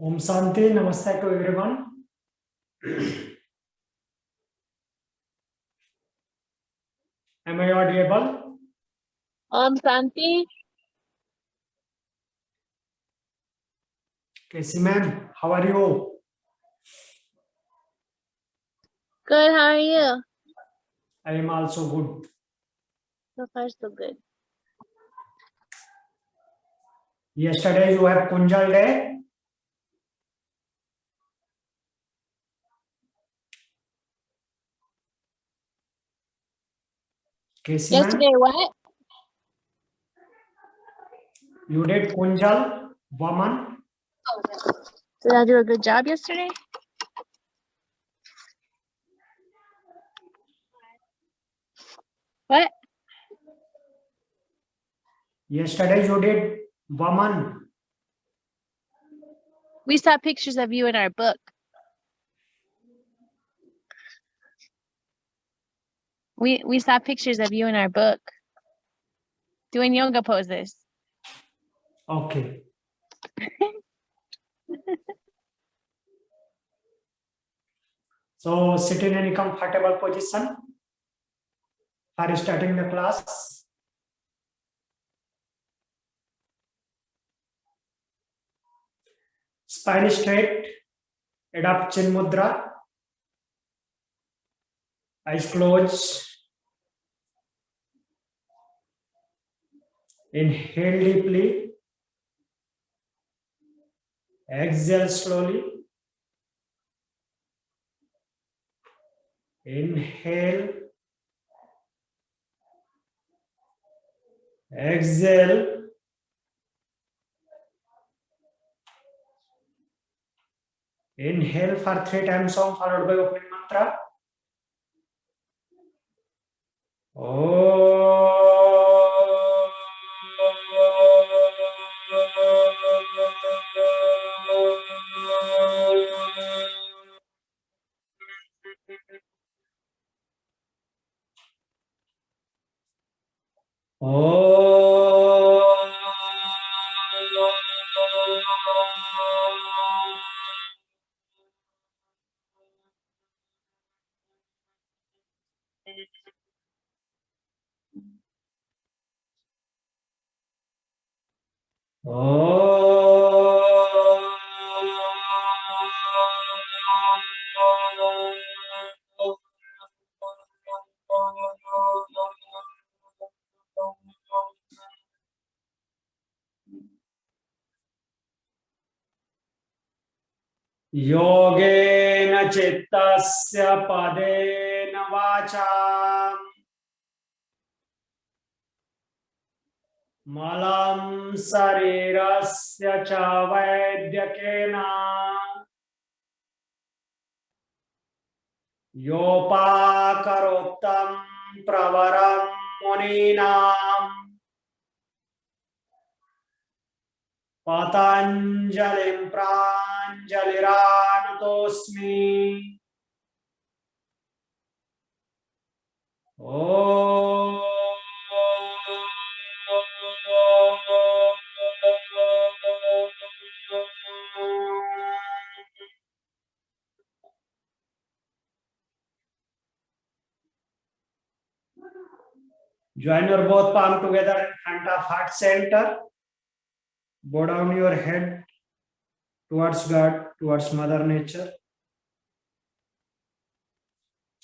Om Shanti, Namaste to everyone. Am I audible? Om Shanti. 𝐘𝐨𝐶 ma'am, how are you? Good, how are you? I am also good. So far, so good. Yesterday you have Kunjal Day. 𝐘𝐶 ma'am, Yesterday, what? you did Kunjal, woman. Did I do a good job yesterday? What? Yesterday you did woman. We saw pictures of you in our book. We saw pictures of you in our book doing yoga poses. Okay. So sit in any comfortable position for starting the class. Spine straight, adopt chin mudra, eyes closed. Inhale deeply, exhale slowly. Inhale, exhale. Inhale for 3 times song followed by opening mantra. योगेन चित्तस्य पदेन वाचा मलं शरीरस्य च वैद्यकेन योपाकरोक्तं प्रवरं मुनीनां पतञ्जलिं प्राञ्जलिरानतोऽस्मि। Join your both palm together in front of heart center. Bow down your head towards God, towards Mother Nature.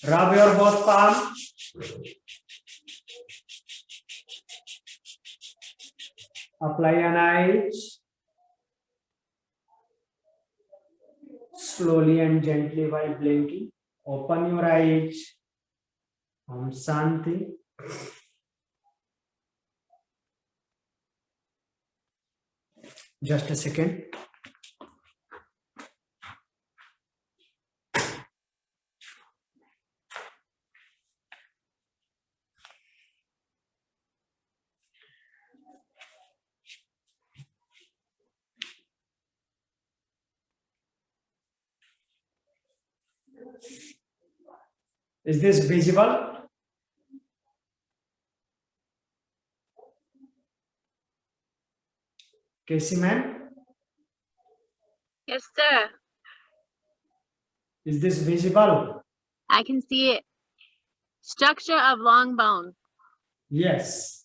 Rub your both palms. Apply an eyes. Slowly and gently while blinking. Open your eyes. Om Shanti. Just a second. Is this visible? 𝐘𝐶 ma'am? Yes, sir. Is this visible? I can see it. Structure of long bone. Yes.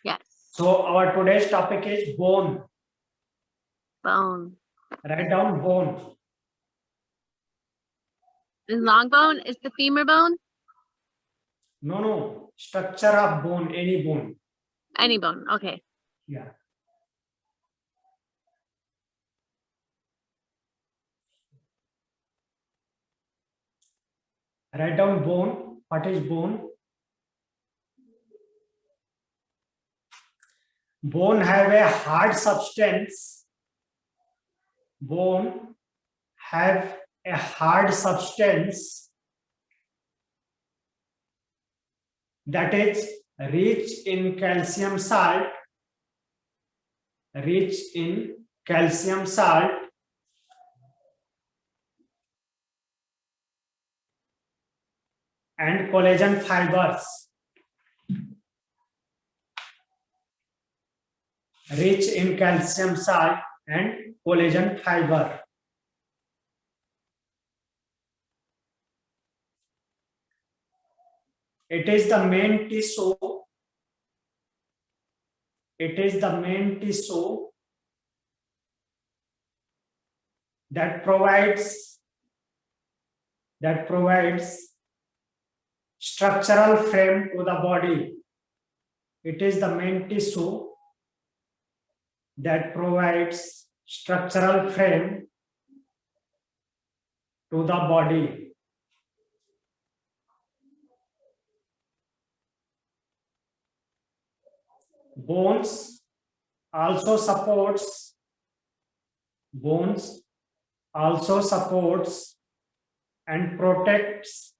Yes. So our today's topic is bone. Bone. Write down bone. And long bone is the femur bone? No. Structure of bone, any bone. Any bone. Okay. Yeah. Write down bone. What is bone? Bone have a hard substance. Bone have a hard substance that is rich in calcium salt, rich in calcium salt, and collagen fibers. Rich in calcium salt and collagen fiber. It is the main tissue. It is the main tissue that provides structural frame to the body. It is the main tissue that provides structural frame to the body. Bones also supports and protects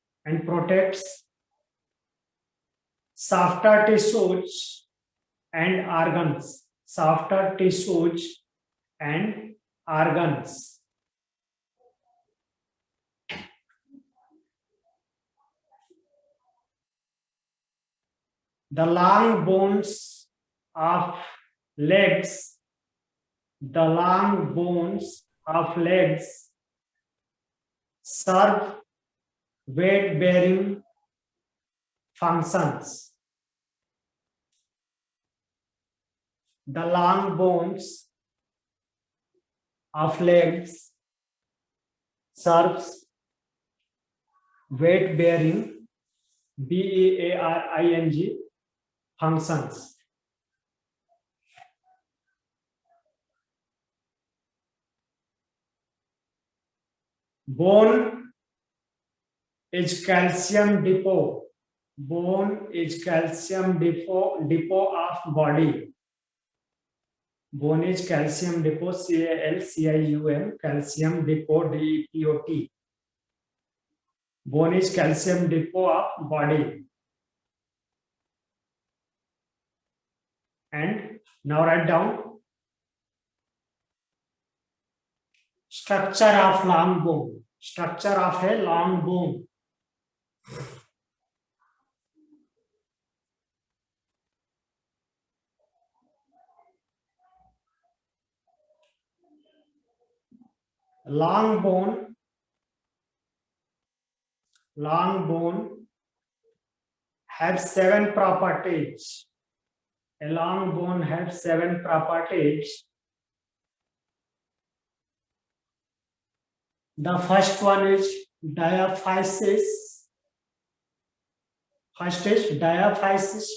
softer tissues and organs. Softer tissues and organs. The long bones of legs, serve weight-bearing functions. The long bones of legs serves weight-bearing BEARING functions. Bone is calcium depot. Bone is calcium depot of body. Bone is calcium depot, CALCIUM, calcium depot, DEPOT. Bone is calcium depot of body. And now write down structure of long bone. Structure of a long bone. Long bone has 7 properties. A long bone has 7 properties. The first one is diaphysis. First is diaphysis,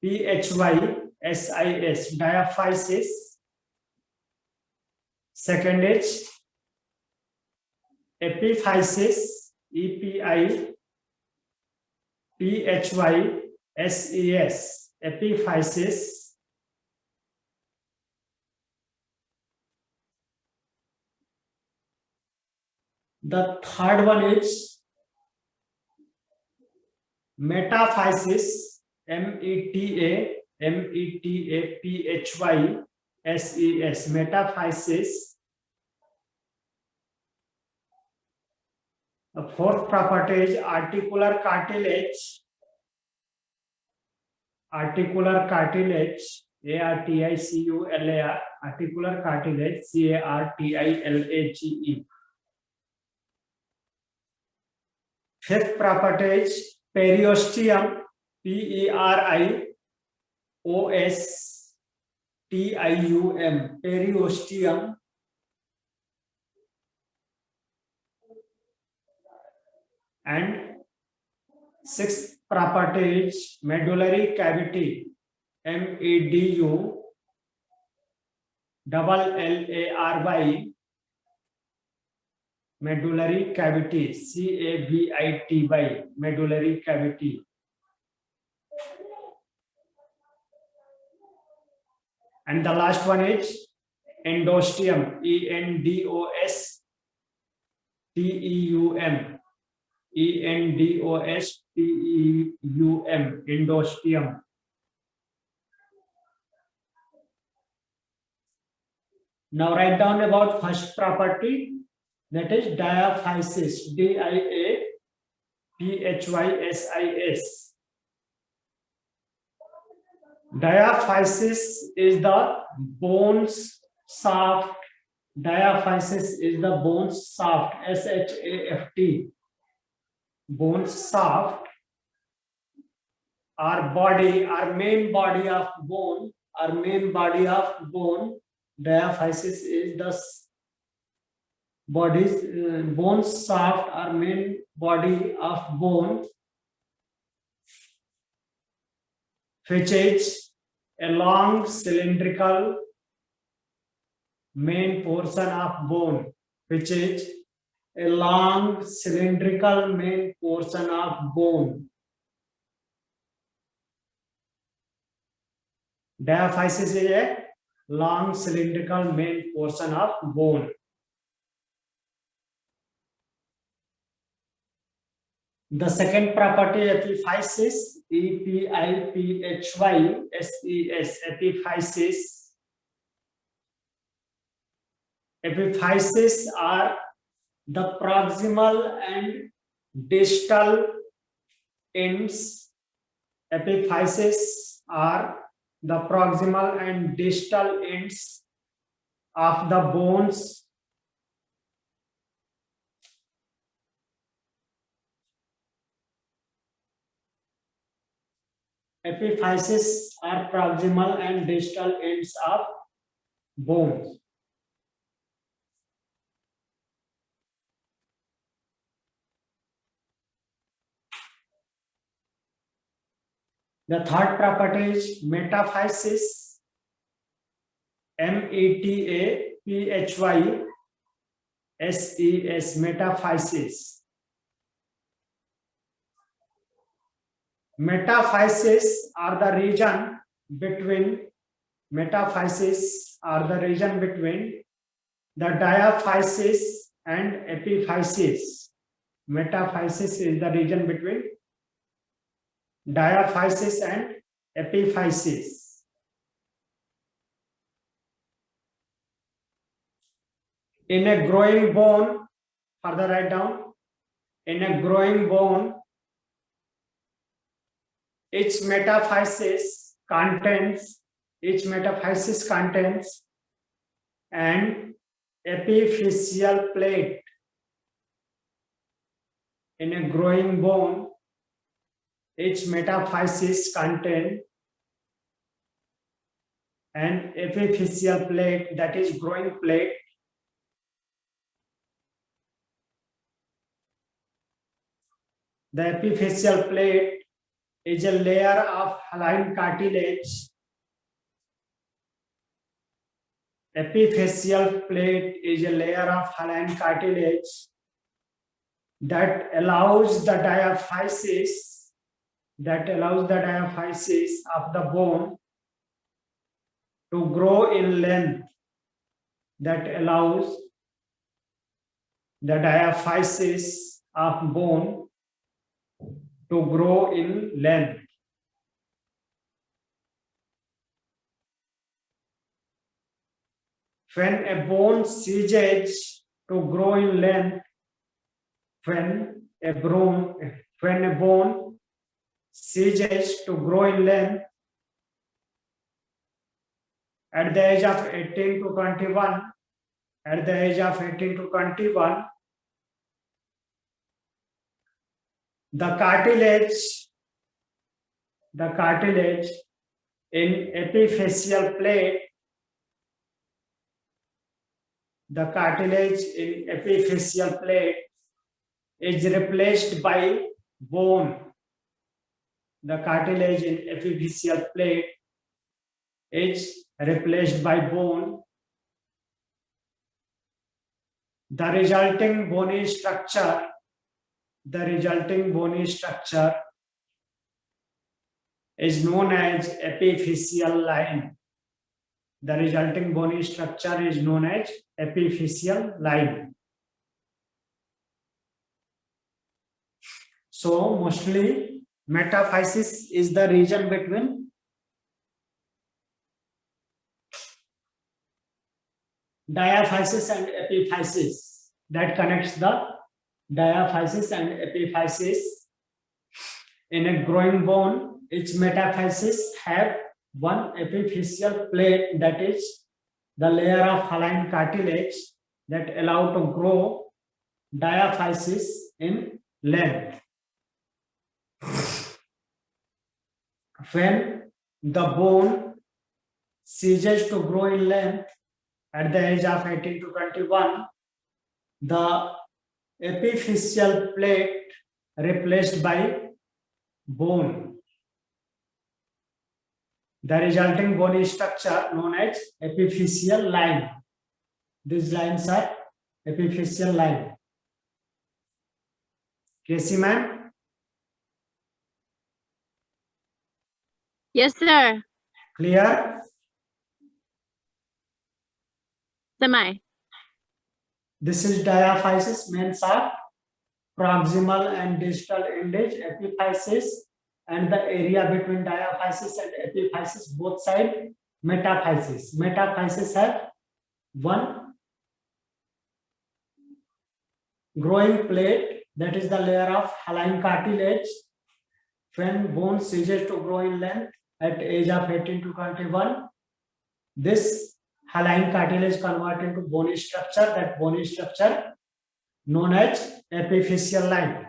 DIAPHYSIS, diaphysis. Second is epiphysis, EPIPHYSES, epiphysis. The third one is metaphysis, METAPHYSES, metaphysis. The fourth property is articular cartilage. Articular cartilage. ARTICULAR, articular cartilage, CARTILAGE. Fifth property is periosteum, PERIOSTIUM, periosteum. And sixth property is medullary cavity, MEDULLARY, medullary cavity, CAVITY, medullary cavity. And the last one is endosteum, ENDOSTEUM, ENDOSTEUM, endosteum. Now write down about first property, that is diaphysis, DIAPHYSIS. Diaphysis is the bones shaft. Diaphysis is the bones shaft, SHAFT. Bones shaft, our body, our main body of bone, diaphysis is the body's bone shaft, our main body of bone, features a long cylindrical main portion of bone, features a long cylindrical main portion of bone. Diaphysis is a long cylindrical main portion of bone. The second property, epiphysis, EPIPHYSES, epiphysis. Epiphysis are the proximal and distal ends. Epiphysis are the proximal and distal ends of the bones. Epiphysis are proximal and distal ends of bones. The third property is metaphysis, METAPHYSES, metaphysis. Metaphysis are the region between the diaphysis and epiphysis. Metaphysis is the region between diaphysis and epiphysis. In a growing bone, further write down, in a growing bone, each metaphysis contains an epiphyseal plate. In a growing bone, each metaphysis contains an epiphyseal plate, that is growing plate. The epiphyseal plate is a layer of hyaline cartilage. Epiphyseal plate is a layer of hyaline cartilage that allows the diaphysis of the bone to grow in length. That allows the diaphysis of bone to grow in length. When a bone ceases to grow in length, when a bone ceases to grow in length, at the age of 18 to 21, at the age of 18 to 21, the cartilage in epiphyseal plate, the cartilage in epiphyseal plate is replaced by bone. The cartilage in epiphyseal plate is replaced by bone. The resulting bony structure is known as epiphyseal line. The resulting bony structure is known as epiphyseal line. So mostly metaphysis is the region between diaphysis and epiphysis, that connects the diaphysis and epiphysis. In a growing bone, each metaphysis have one epiphyseal plate, that is the layer of hyaline cartilage that allow to grow diaphysis in length. When the bone ceases to grow in length at the age of 18 to 21, the epiphyseal plate replaced by bone. The resulting bony structure known as epiphyseal line. These lines are epiphyseal line. Casey ma'am? Yes, sir. Clear? Semi. This is diaphysis, means of proximal and distal endage, epiphysis, and the area between diaphysis and epiphysis, both sides metaphysis. Metaphysis have one growing plate, that is the layer of hyaline cartilage. When bone ceases to grow in length at age of 18 to 21, this hyaline cartilage converts into bony structure. That bony structure known as epiphyseal line.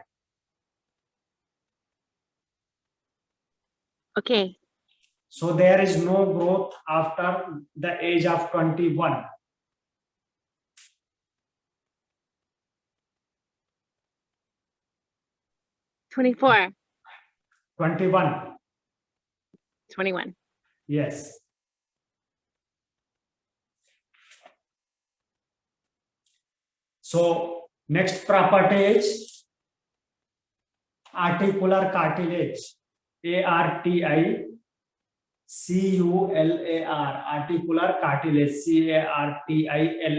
Okay. So there is no growth after the age of 21. $24. 21. 21. Yes. So next property is articular cartilage. ARTICULAR, articular cartilage. CARTILAGE,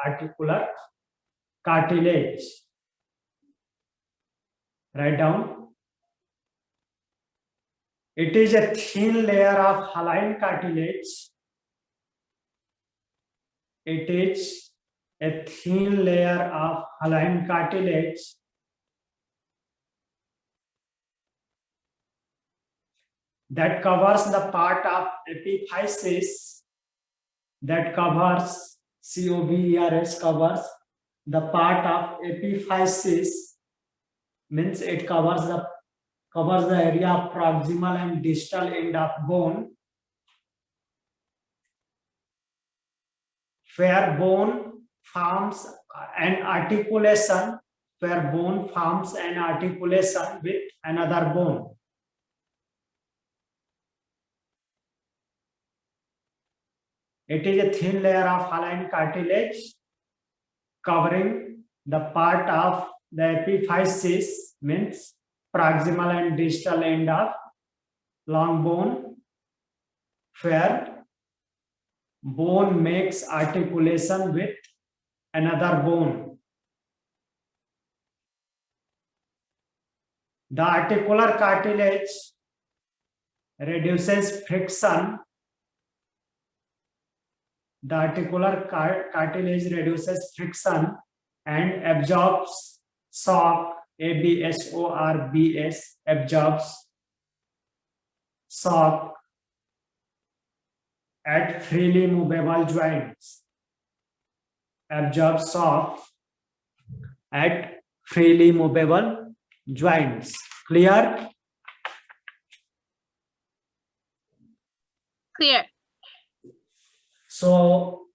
articular cartilage. Write down. It is a thin layer of hyaline cartilage. It is a thin layer of hyaline cartilage that covers the part of epiphysis, that covers COVERS, covers the part of epiphysis, means it covers the area of proximal and distal end of bone, where bone forms an articulation, with another bone. It is a thin layer of hyaline cartilage covering the part of the epiphysis, means proximal and distal end of long bone, where bone makes articulation with another bone. The articular cartilage reduces friction. The articular cartilage reduces friction and absorbs shock, ABSORBS, absorbs shock at freely movable joints. Absorb soft at freely movable joints. Clear? Clear. So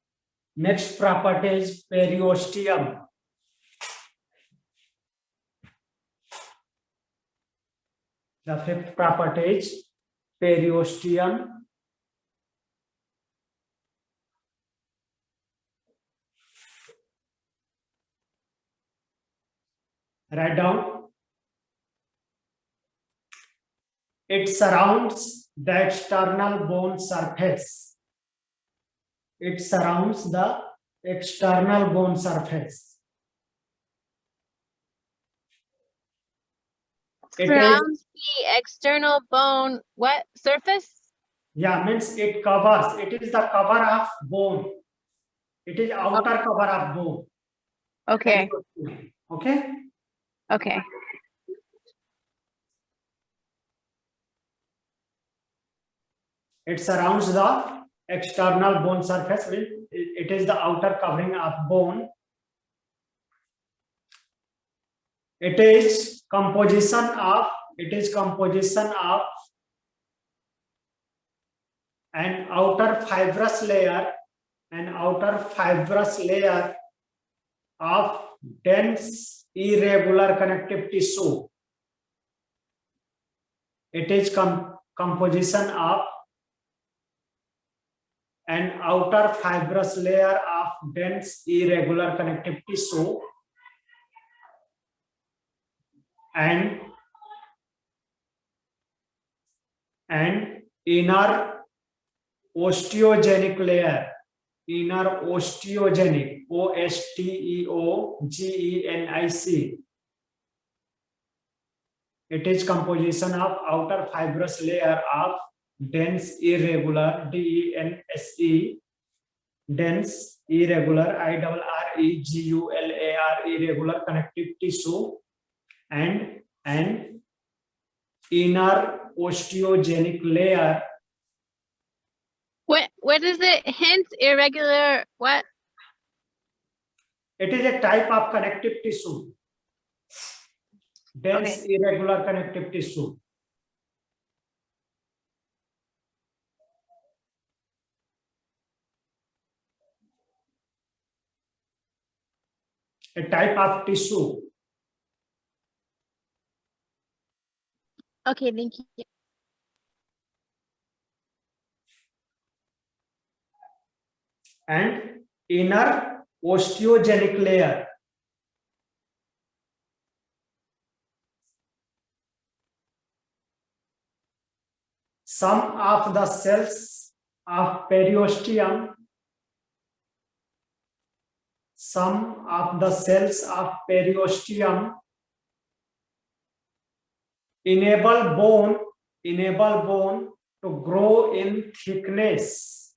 next property is periosteum. The fifth property is periosteum. Write down. It surrounds the external bone surface. It surrounds the external bone surface. It is, Surrounds the external bone what surface? yeah, means it covers. It is the cover of bone. It is outer cover of bone. Okay. Okay. Okay. It surrounds the external bone surface. It is the outer covering of bone. It is composition of an outer fibrous layer of dense irregular connective tissue. It is composition of an outer fibrous layer of dense irregular connective tissue and inner osteogenic layer. Inner osteogenic, osteogenic. It is composition of outer fibrous layer of dense irregular, dense, dense irregular, irregular, irregular connective tissue and an inner osteogenic layer. What is it? Hint irregular what? It is a type of connective tissue. Dense irregular connective tissue. A type of tissue. Okay, thank you. And inner osteogenic layer. Some of the cells of periosteum enable bone to grow in thickness.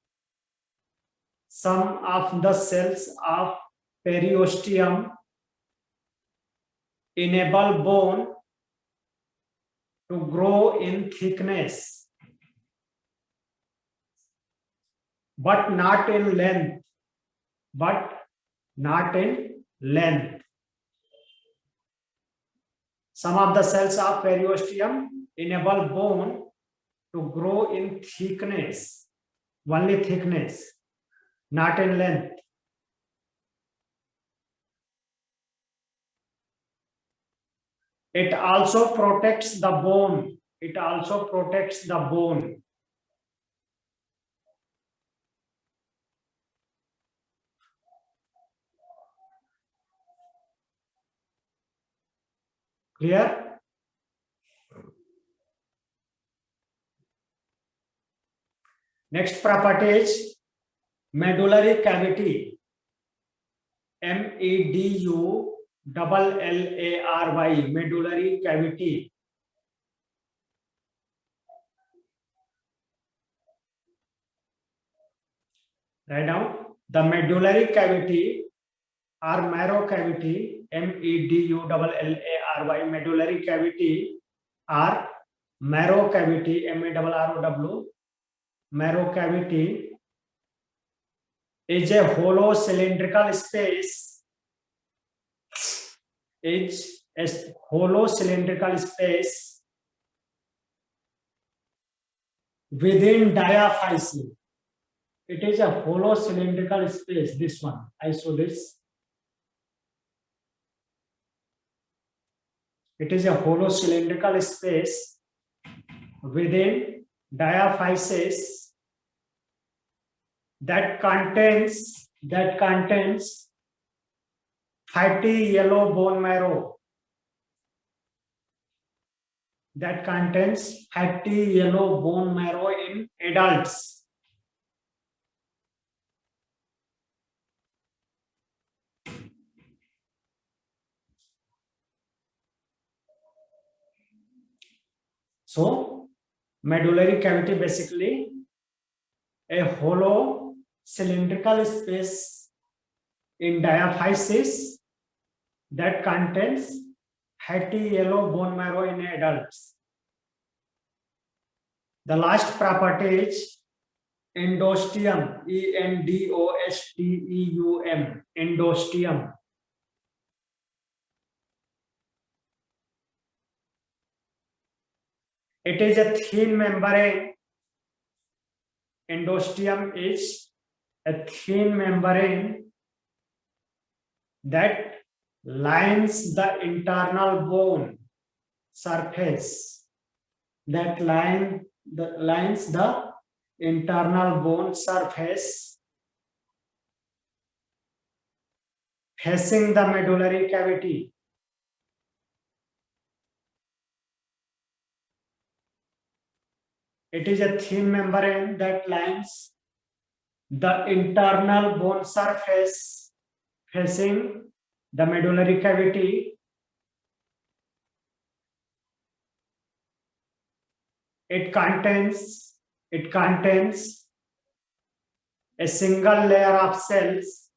Some of the cells of periosteum enable bone to grow in thickness, but not in length. Some of the cells of periosteum enable bone to grow in thickness, only thickness, not in length. It also protects the bone. Clear? Next property is medullary cavity. MEDULLARY, medullary cavity. Write down the medullary cavity or marrow cavity, MEDULLARY, medullary cavity or marrow cavity, MARROW, marrow cavity is a hollow cylindrical space. Is a hollow cylindrical space within diaphysis. It is a hollow cylindrical space. This one, I show this. It is a hollow cylindrical space within diaphysis that contains fatty yellow bone marrow. That contains fatty yellow bone marrow in adults. So, medullary cavity basically a hollow cylindrical space in diaphysis that contains fatty yellow bone marrow in adults. The last property is endosteum, ENDOSTEUM, endosteum. It is a thin membrane. Endosteum is a thin membrane that lines the internal bone surface. That lines the internal bone surface facing the medullary cavity. It is a thin membrane that lines the internal bone surface facing the medullary cavity. It contains a single layer of cells,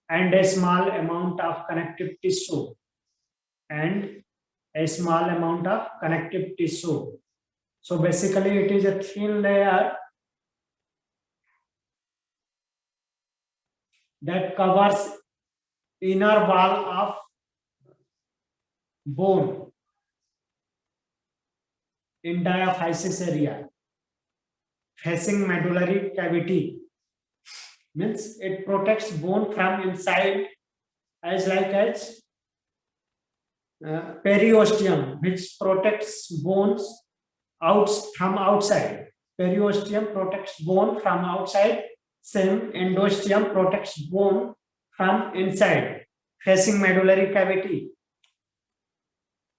and a small amount of connective tissue, So basically it is a thin layer that covers inner wall of bone in diaphysis area facing medullary cavity. Means it protects bone from inside, as periosteum, which protects bones from outside. Periosteum protects bone from outside. Same endosteum protects bone from inside, facing medullary cavity.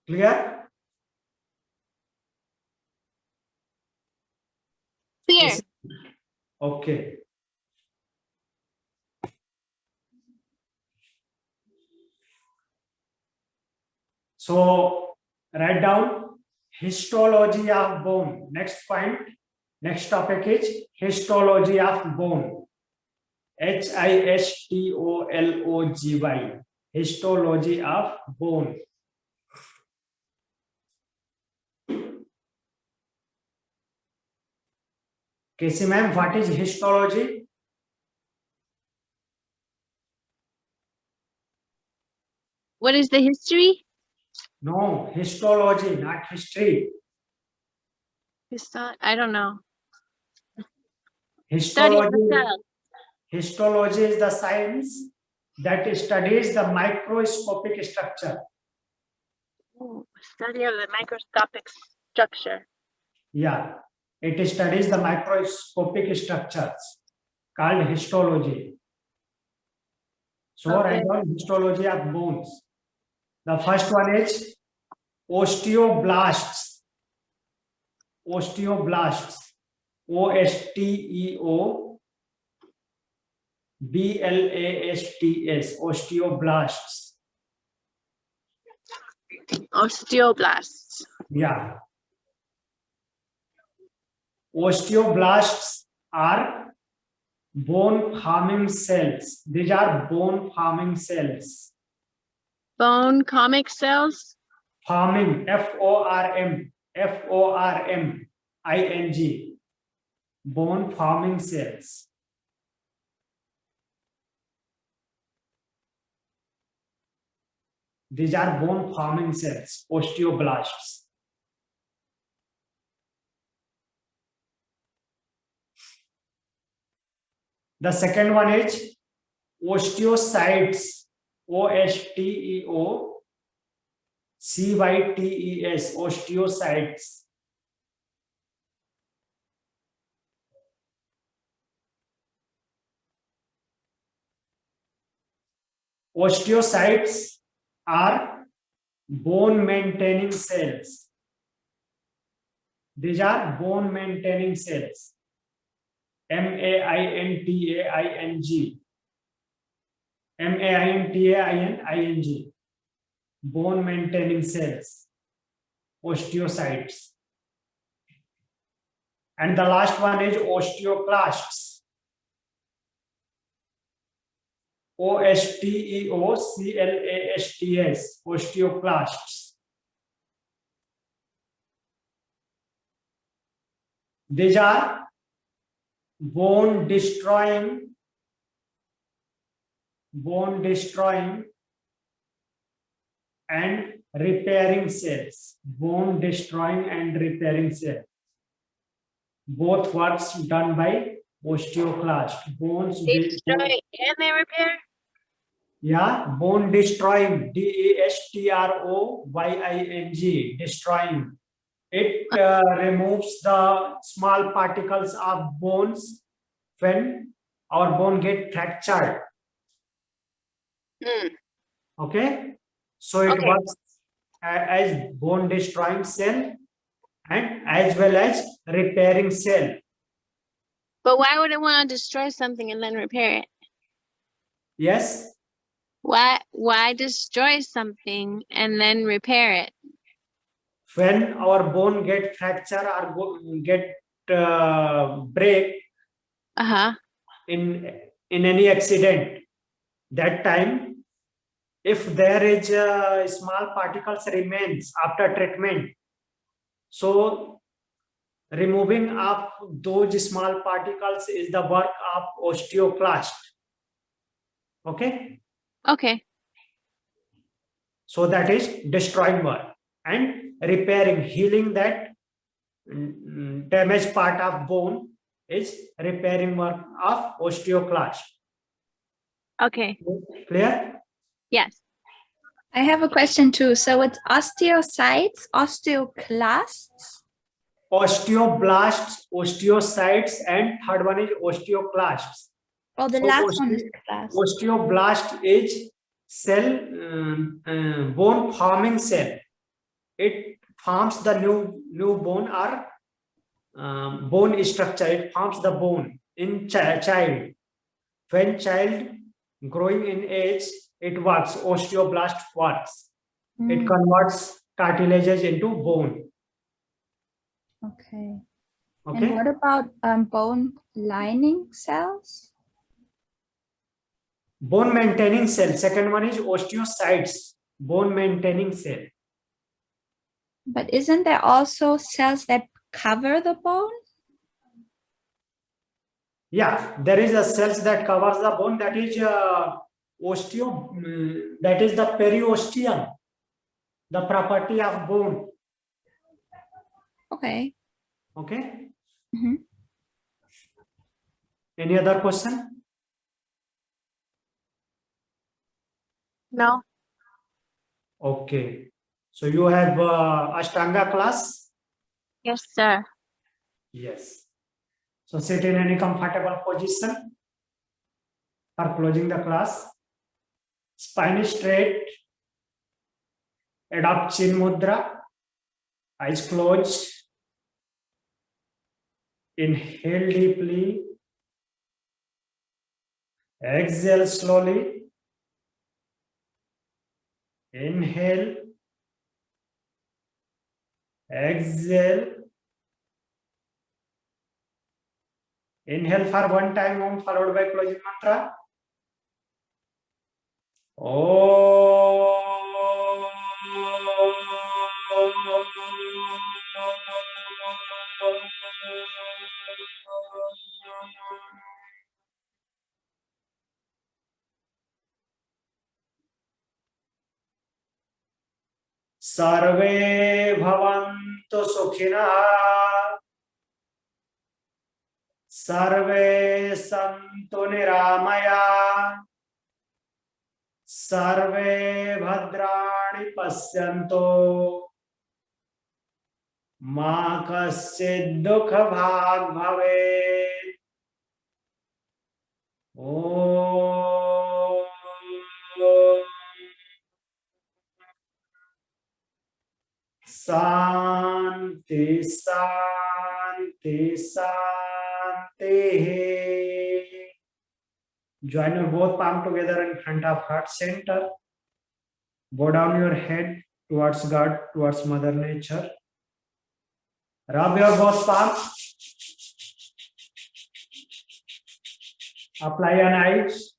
Clear? Clear. Okay. So write down histology of bone. Next topic is histology of bone. HISTOLOGY. Histology of bone. 𝐘𝐨𝐚 ma'am, what is histology? What is the history? No, histology, not history. I don't know. Histology is the science that studies the microscopic structure. Oh, study of the microscopic structure. Yeah, it studies the microscopic structures called histology. So write down histology of bones. The first one is osteoblasts. Osteoblasts. OSTEOBLASTS. Osteoblasts. Osteoblasts. Yeah. Osteoblasts are bone forming cells. These are bone forming cells. Bone comic cells? Forming, FORMING. bone forming cells. These are bone forming cells, osteoblasts. The second one is osteocytes, osteocytes, osteocytes. Osteocytes are bone maintaining cells. These are bone maintaining cells. M-A-I-N-T-A-I-N-G. M-A-I-N-T-A-I-N-I-N-G. Bone maintaining cells. Osteocytes. And the last one is osteoclasts. O-S-T-E-O-C-L-A-S-T-S. Osteoclasts. These are bone destroying and repairing cells. Bone destroying and repairing cells. Both works done by osteoclast. Bones They destroy and they repair? yeah, bone destroying, D-E-S-T-R-O-Y-I-N-G, destroying. It removes the small particles of bones when our bone get fractured. Okay, so it works as bone destroying cell and as well as repairing cell. But why would it want to destroy something and then repair it? Yes. Why destroy something and then repair it? When our bone get fracture or get break in any accident, that time, if there is small particles remains after treatment, so removing of those small particles is the work of osteoclast. Okay. Okay. So that is destroying work, and repairing, healing that damaged part of bone is repairing work of osteoclast. Okay. Clear? Yes. I have a question too. So it's osteocytes, osteoclasts? Osteoblasts, osteocytes, and third one is osteoclasts. Oh, the So last one is class. Osteoblast is cell, bone forming cell. It forms the new bone or bone structure. It forms the bone in child. When child growing in age, it works. Osteoblast works. It converts cartilages into bone. Okay. Okay. And what about bone lining cells? Bone maintaining cell. Second one is osteocytes, bone maintaining cell. But isn't there also cells that cover the bone? Yeah, there is a cells that covers the bone, that is that is the periosteum, the property of bone. Okay. Okay. Mm-hmm. Any other question? No. Okay. So you have Ashtanga class? Yes, sir. Yes. So sit in any comfortable position for closing the class. Spine is straight. Adopt chin mudra. Eyes closed. Inhale deeply. Exhale slowly. Inhale. Exhale. Inhale for one time, Om, followed by closing mantra. Om. सर्वे भवन्तु सुखिनः सर्वे सन्तु निरामयाः सर्वे भद्राणि पश्यन्तु मा कश्चित् दुःखभाग् भवेत्। ॐ शान्ति शान्ति शान्तिः। Join your both palm together in front of heart center. Bow down your head towards God, towards Mother Nature. Rub your both palms. Apply an eyes.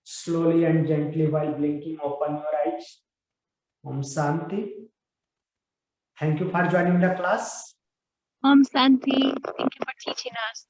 Slowly and gently while blinking, open your eyes. Om Shanti. Thank you for joining the class. Om Santi. Thank you for teaching us.